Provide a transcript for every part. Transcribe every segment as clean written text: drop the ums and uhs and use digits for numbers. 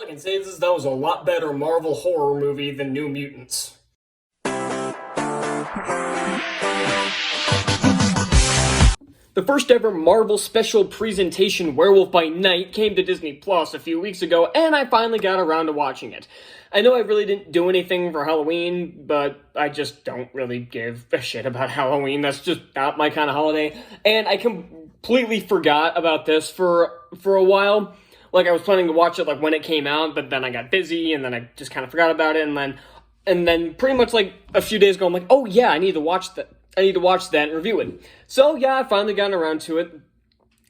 I can say is that was a lot better Marvel horror movie than New Mutants. The first ever Marvel special presentation, Werewolf by Night, came to Disney Plus a few weeks ago, and I finally got around to watching it. I know I really didn't do anything for Halloween, but I just don't really give a shit about Halloween. That's just not my kind of holiday. And I completely forgot about this for a while. Like, I was planning to watch it, like, when it came out, but then I got busy, and then I just kind of forgot about it, and then pretty much, like, a few days ago, I'm like, oh yeah, I need to watch that and review it. So, yeah, I finally gotten around to it.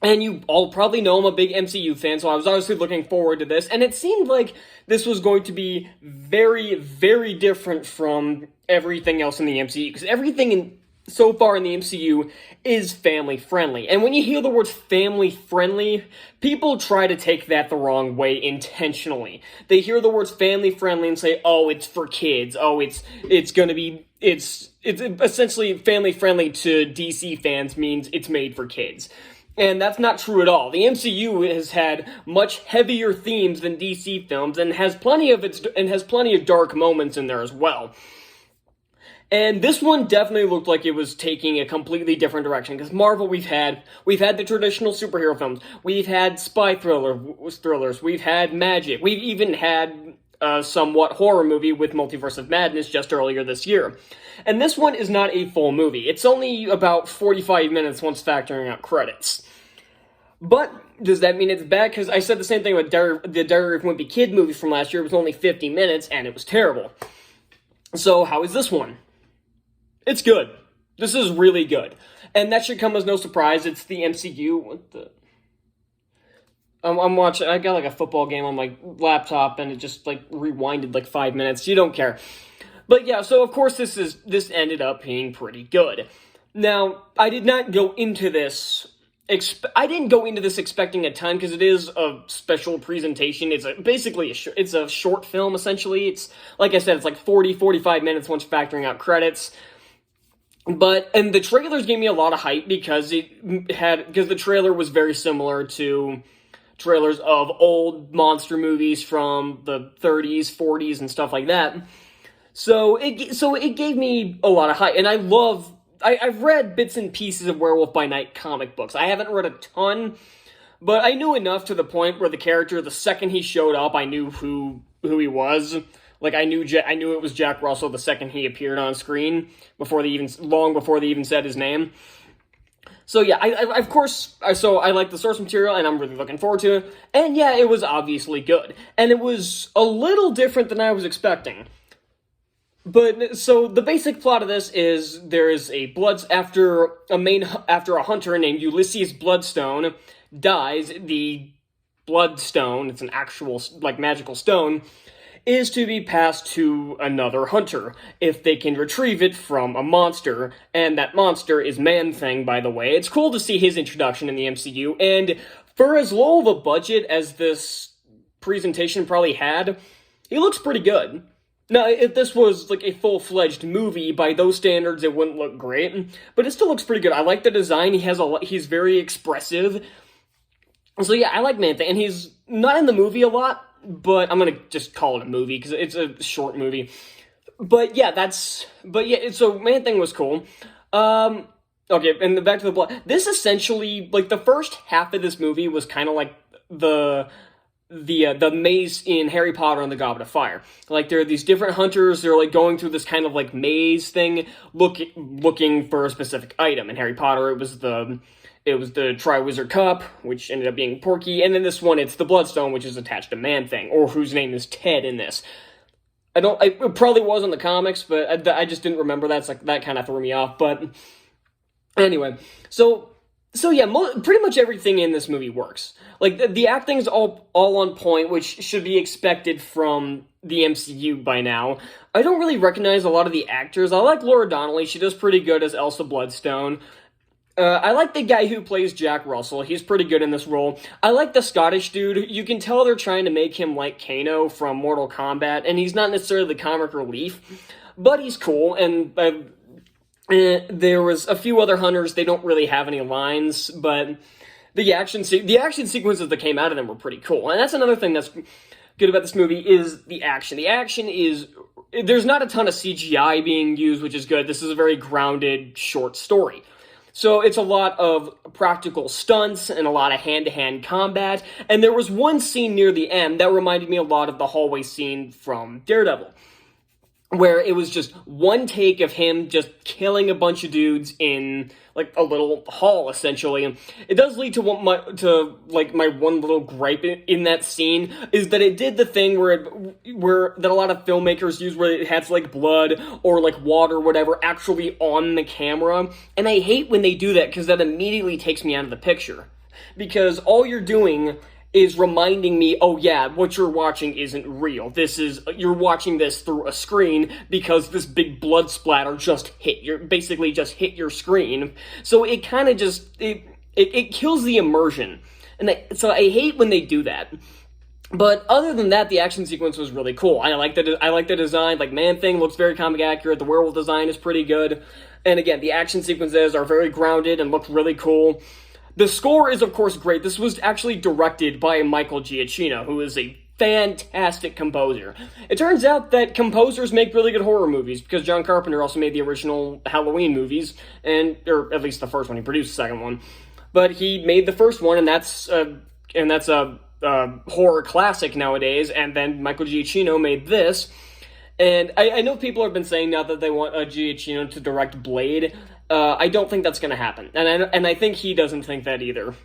And you all probably know I'm a big MCU fan, so I was obviously looking forward to this. And it seemed like this was going to be very, very different from everything else in the MCU. Because everything so far in the MCU is family-friendly. And when you hear the words family-friendly, people try to take that the wrong way intentionally. They hear the words family-friendly and say, oh, it's for kids. Oh, it's essentially family-friendly to DC fans means it's made for kids. And that's not true at all. The MCU has had much heavier themes than DC films and has plenty of dark moments in there as well. And this one definitely looked like it was taking a completely different direction, because Marvel, we've had the traditional superhero films, we've had spy thrillers, we've had magic, we've even had a somewhat horror movie with Multiverse of Madness just earlier this year. And this one is not a full movie. It's only about 45 minutes once factoring out credits. But does that mean it's bad? Because I said the same thing about the Diary of a Wimpy Kid movie from last year. It was only 50 minutes, and it was terrible. So how is this one? It's good. This is really good. And that should come as no surprise. It's the MCU. I'm watching, I got like a football game on my laptop, and it just like rewinded like 5 minutes. You don't care. But yeah, so of course this ended up being pretty good. Now, I didn't go into this expecting a ton, because it is a special presentation. It's basically a short film, essentially. It's, like I said, it's like 45 minutes once factoring out credits. And the trailers gave me a lot of hype because the trailer was very similar to trailers of old monster movies from the 30s, 40s, and stuff like that. So it gave me a lot of hype, and I've read bits and pieces of Werewolf by Night comic books. I haven't read a ton, but I knew enough to the point where the character, the second he showed up, I knew who he was. Like, I knew it was Jack Russell the second he appeared on screen, long before they even said his name. So yeah, I like the source material, and I'm really looking forward to it. And yeah, it was obviously good. And it was a little different than I was expecting. But, so, the basic plot of this is, there is after a hunter named Ulysses Bloodstone dies, the Bloodstone, it's an actual, like, magical stone, is to be passed to another hunter, if they can retrieve it from a monster, and that monster is Man-Thing, by the way. It's cool to see his introduction in the MCU, and for as low of a budget as this presentation probably had, he looks pretty good. Now, if this was, like, a full-fledged movie, by those standards, it wouldn't look great, but it still looks pretty good. I like the design. He's very expressive. So yeah, I like Man-Thing, and he's not in the movie a lot, but I'm gonna just call it a movie, because it's a short movie. So Man-Thing was cool. Okay, and back to the plot. This essentially, like, the first half of this movie was kind of like the maze in Harry Potter and the Goblet of Fire. Like, there are these different hunters, they're, like, going through this kind of, like, maze thing, looking for a specific item. In Harry Potter, it was the Triwizard Cup, which ended up being Porky, and then this one, it's the Bloodstone, which is attached to Man-Thing, or whose name is Ted in this. It probably was in the comics, but I just didn't remember that, so like, that kind of threw me off, but anyway, so yeah, pretty much everything in this movie works. Like, the acting's all on point, which should be expected from the MCU by now. I don't really recognize a lot of the actors. I like Laura Donnelly, she does pretty good as Elsa Bloodstone. I like the guy who plays Jack Russell. He's pretty good in this role. I like the Scottish dude. You can tell they're trying to make him like Kano from Mortal Kombat, and he's not necessarily the comic relief, but he's cool, and there was a few other hunters. They don't really have any lines, but the action sequences that came out of them were pretty cool. And that's another thing good about this movie is the action. The action is, there's not a ton of CGI being used, which is good. This is a very grounded, short story. So it's a lot of practical stunts and a lot of hand-to-hand combat. And there was one scene near the end that reminded me a lot of the hallway scene from Daredevil, where it was just one take of him just killing a bunch of dudes in, like, a little hall, essentially. It does lead to my one little gripe in that scene, is that it did the thing where that a lot of filmmakers use, where it has, like, blood or, like, water or whatever actually on the camera. And I hate when they do that, because that immediately takes me out of the picture. Because all you're doing is reminding me, oh yeah, what you're watching isn't real. You're watching this through a screen because this big blood splatter just hit your screen. So it kind of just, it kills the immersion. And so I hate when they do that. But other than that, the action sequence was really cool. I like the design. Like, Man-Thing looks very comic accurate. The werewolf design is pretty good. And again, the action sequences are very grounded and look really cool. The score is, of course, great. This was actually directed by Michael Giacchino, who is a fantastic composer. It turns out that composers make really good horror movies, because John Carpenter also made the original Halloween movies, or at least the first one. He produced the second one. But he made the first one, and that's a horror classic nowadays, and then Michael Giacchino made this. And I know people have been saying now that they want Giacchino to direct Blade. I don't think that's going to happen, and I think he doesn't think that either.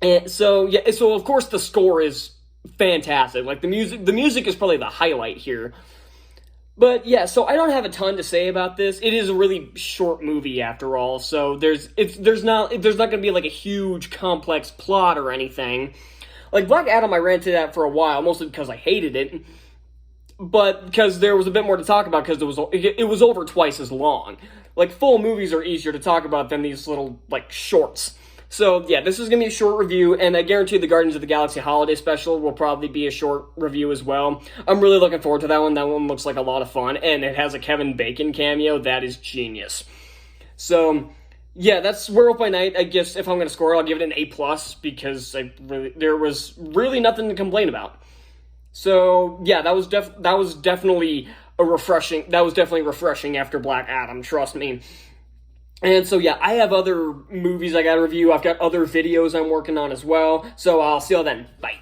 And so of course the score is fantastic. Like, the music is probably the highlight here. But yeah, so I don't have a ton to say about this. It is a really short movie after all, so there's not going to be like a huge complex plot or anything. Like Black Adam, I ranted at for a while, mostly because I hated it. But because there was a bit more to talk about, because it was over twice as long. Like, full movies are easier to talk about than these little, like, shorts. So, yeah, this is going to be a short review, and I guarantee the Guardians of the Galaxy Holiday Special will probably be a short review as well. I'm really looking forward to that one. That one looks like a lot of fun, and it has a Kevin Bacon cameo. That is genius. So, yeah, that's Werewolf by Night. I guess if I'm going to score it, I'll give it an A+, because there was really nothing to complain about. So, yeah, that was definitely refreshing after Black Adam, trust me. And so, yeah, I have other movies I gotta review. I've got other videos I'm working on as well. So I'll see y'all then. Bye.